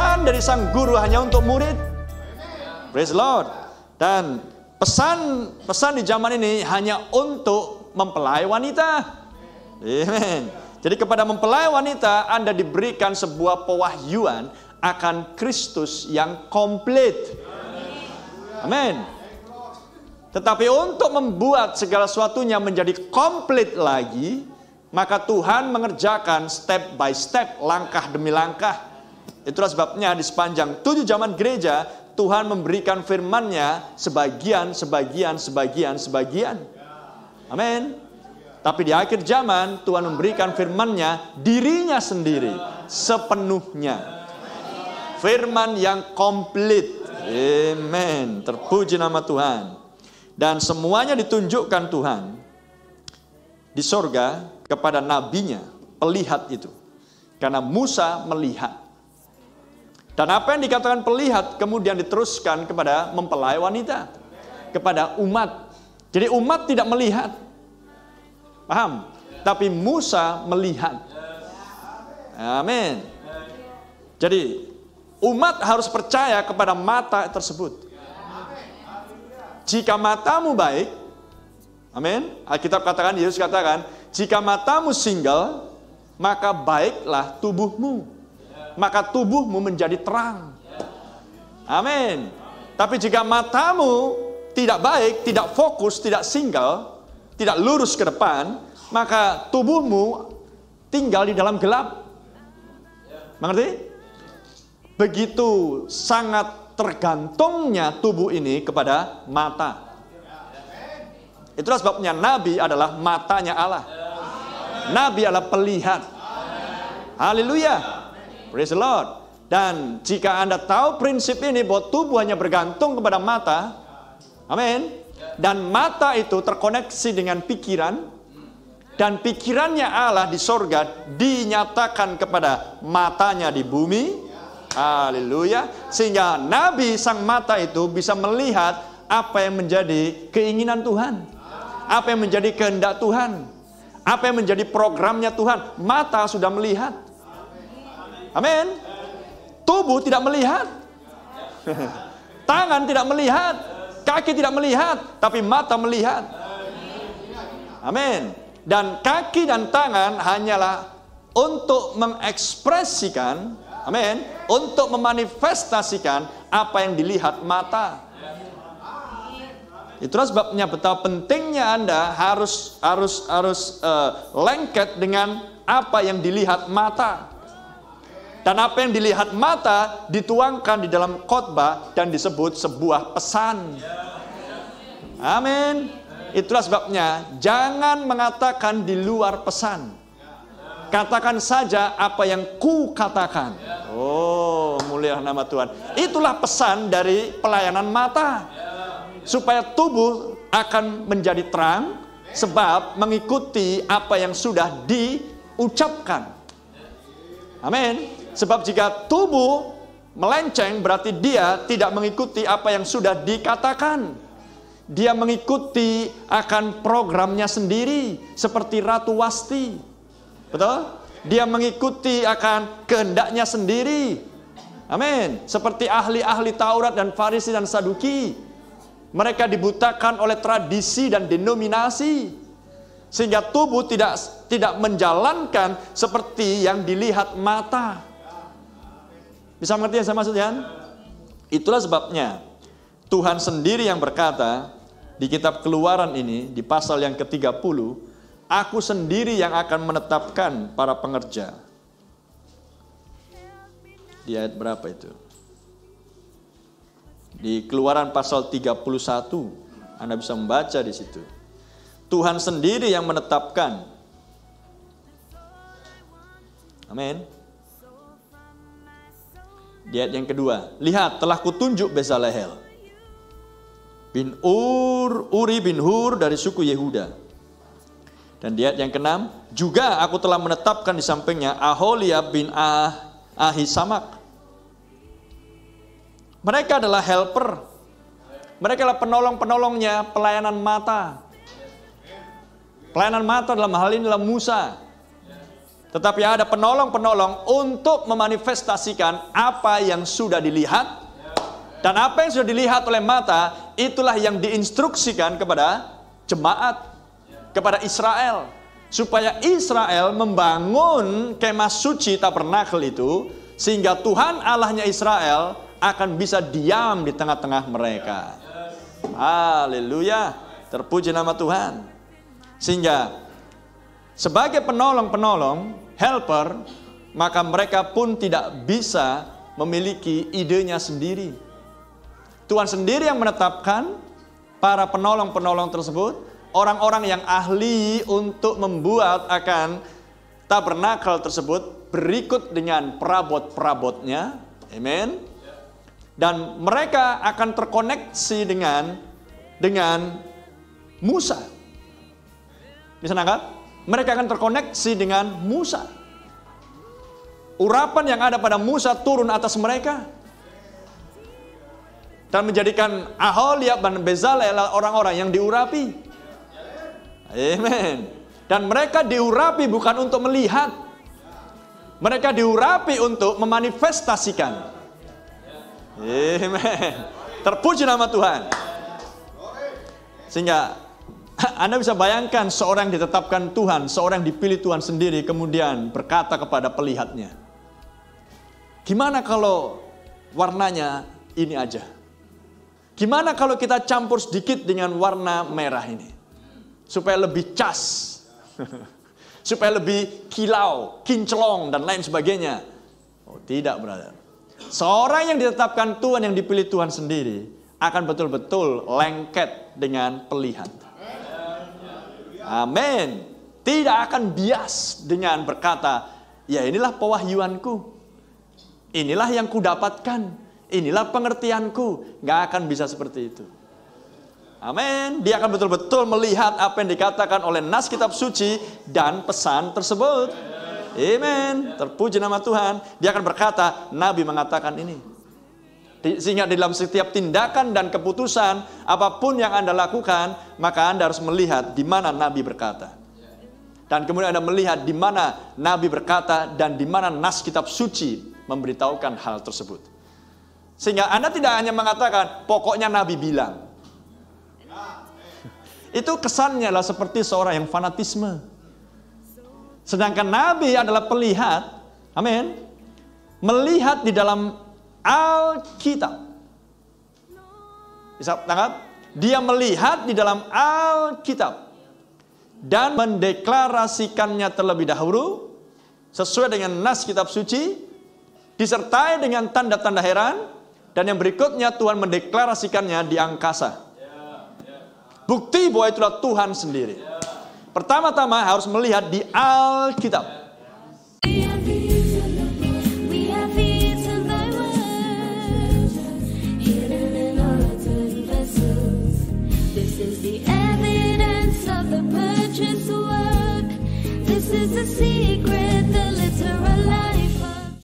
pesan dari sang guru hanya untuk murid. Praise the Lord. Dan pesan di zaman ini hanya untuk mempelai wanita. Amen. Jadi kepada mempelai wanita Anda diberikan sebuah pewahyuan akan Kristus yang komplit. Amin. Tetapi untuk membuat segala sesuatunya menjadi komplit lagi, maka Tuhan mengerjakan step by step, langkah demi langkah. Itulah sebabnya di sepanjang 7 zaman gereja, Tuhan memberikan firman-Nya sebagian. Amin. Tapi di akhir zaman, Tuhan memberikan firman-Nya dirinya sendiri, sepenuhnya. Firman yang komplit. Amin. Terpuji nama Tuhan. Dan semuanya ditunjukkan Tuhan di sorga kepada nabinya, pelihat itu. Karena Musa melihat. Dan apa yang dikatakan pelihat kemudian diteruskan kepada mempelai wanita, kepada umat. Jadi umat tidak melihat. Paham? Tapi Musa melihat. Amin. Jadi umat harus percaya kepada mata tersebut. Jika matamu baik, amin. Alkitab katakan, Yesus katakan, jika matamu single, maka baiklah tubuhmu. Maka tubuhmu menjadi terang. Amin. Tapi jika matamu tidak baik, tidak fokus, tidak single, tidak lurus ke depan, maka tubuhmu tinggal di dalam gelap. Mengerti? Begitu sangat tergantungnya tubuh ini kepada mata. Itulah sebabnya Nabi adalah matanya Allah. Nabi adalah pelihat. Haleluya. Praise the Lord. Dan jika Anda tahu prinsip ini bahwa tubuh hanya bergantung kepada mata, amin. Dan mata itu terkoneksi dengan pikiran, dan pikirannya Allah di sorga dinyatakan kepada matanya di bumi. Haleluya. Sehingga Nabi sang mata itu bisa melihat apa yang menjadi keinginan Tuhan, apa yang menjadi kehendak Tuhan, apa yang menjadi programnya Tuhan. Mata sudah melihat. Amin. Tubuh tidak melihat. Tangan tidak melihat. Kaki tidak melihat. Tapi mata melihat. Amin. Dan kaki dan tangan hanyalah untuk mengekspresikan, amin, untuk memanifestasikan apa yang dilihat mata. Itulah sebabnya betapa pentingnya Anda harus lengket dengan apa yang dilihat mata. Dan apa yang dilihat mata dituangkan di dalam khotbah dan disebut sebuah pesan. Amin. Itulah sebabnya jangan mengatakan di luar pesan. Katakan saja apa yang ku katakan. Oh, mulia nama Tuhan. Itulah pesan dari pelayanan mata. Supaya tubuh akan menjadi terang sebab mengikuti apa yang sudah diucapkan. Amin. Sebab jika tubuh melenceng berarti dia tidak mengikuti apa yang sudah dikatakan. Dia mengikuti akan programnya sendiri seperti Ratu Wasti. Betul? Dia mengikuti akan kehendaknya sendiri. Amin. Seperti ahli-ahli Taurat dan Farisi dan Saduki. Mereka dibutakan oleh tradisi dan denominasi. Sehingga tubuh tidak menjalankan seperti yang dilihat mata. Bisa mengerti yang saya maksudkan? Itulah sebabnya Tuhan sendiri yang berkata di kitab Keluaran ini, di pasal yang ke-30, aku sendiri yang akan menetapkan para pengerja. Di ayat berapa itu? Di Keluaran pasal 31, Anda bisa membaca di situ. Tuhan sendiri yang menetapkan. Amin. Di ayat yang kedua, lihat telah kutunjuk Bezaleel bin Uri bin Hur dari suku Yehuda. Dan di ayat yang keenam, juga aku telah menetapkan di sampingnya Aholiab bin Ahisamak. Mereka adalah helper. Mereka adalah penolong-penolongnya pelayanan mata. Pelayanan mata dalam hal ini adalah Musa. Tetapi ada penolong-penolong untuk memanifestasikan apa yang sudah dilihat. Dan apa yang sudah dilihat oleh mata, itulah yang diinstruksikan kepada jemaat, kepada Israel. Supaya Israel membangun kemah suci tabernakel itu, sehingga Tuhan Allahnya Israel akan bisa diam di tengah-tengah mereka. Haleluya, terpuji nama Tuhan. Sehingga sebagai penolong-penolong, helper, maka mereka pun tidak bisa memiliki idenya sendiri. Tuhan sendiri yang menetapkan para penolong-penolong tersebut, orang-orang yang ahli untuk membuat akan tabernakel tersebut berikut dengan perabot-perabotnya. Amin. Dan mereka akan terkoneksi dengan Musa. Bisa nangkap? Mereka akan terkoneksi dengan Musa. Urapan yang ada pada Musa turun atas mereka. Dan menjadikan Aholiab dan Bezalel orang-orang yang diurapi. Amen. Dan mereka diurapi bukan untuk melihat. Mereka diurapi untuk memanifestasikan. Amen. Terpuji nama Tuhan. Sehingga Anda bisa bayangkan seorang yang ditetapkan Tuhan, seorang yang dipilih Tuhan sendiri, kemudian berkata kepada pelihatnya, gimana kalau warnanya ini aja? Gimana kalau kita campur sedikit dengan warna merah ini? Supaya lebih cas. Supaya lebih kilau, kinclong, dan lain sebagainya. Oh tidak, brother. Seorang yang ditetapkan Tuhan, yang dipilih Tuhan sendiri, akan betul-betul lengket dengan pelihat. Amin. Tidak akan bias dengan berkata, ya inilah pewahyuanku. Inilah yang kudapatkan. Inilah pengertianku. Gak akan bisa seperti itu. Amin. Dia akan betul-betul melihat apa yang dikatakan oleh nas kitab suci dan pesan tersebut. Amin. Terpuji nama Tuhan. Dia akan berkata, Nabi mengatakan ini. Sehingga di dalam setiap tindakan dan keputusan, apapun yang Anda lakukan, maka Anda harus melihat di mana Nabi berkata. Dan kemudian Anda melihat di mana Nabi berkata dan di mana nas kitab suci memberitahukan hal tersebut. Sehingga Anda tidak hanya mengatakan, pokoknya Nabi bilang. Itu kesannya adalah seperti seorang yang fanatisme. Sedangkan Nabi adalah pelihat, amin, melihat di dalam Alkitab. Bisa tangkap? Dia melihat di dalam Alkitab dan mendeklarasikannya terlebih dahulu sesuai dengan nas kitab suci, disertai dengan tanda-tanda heran. Dan yang berikutnya Tuhan mendeklarasikannya di angkasa. Bukti bahwa itulah Tuhan sendiri. Pertama-tama harus melihat di Alkitab. This is the evidence of the purchase work. This is the secret.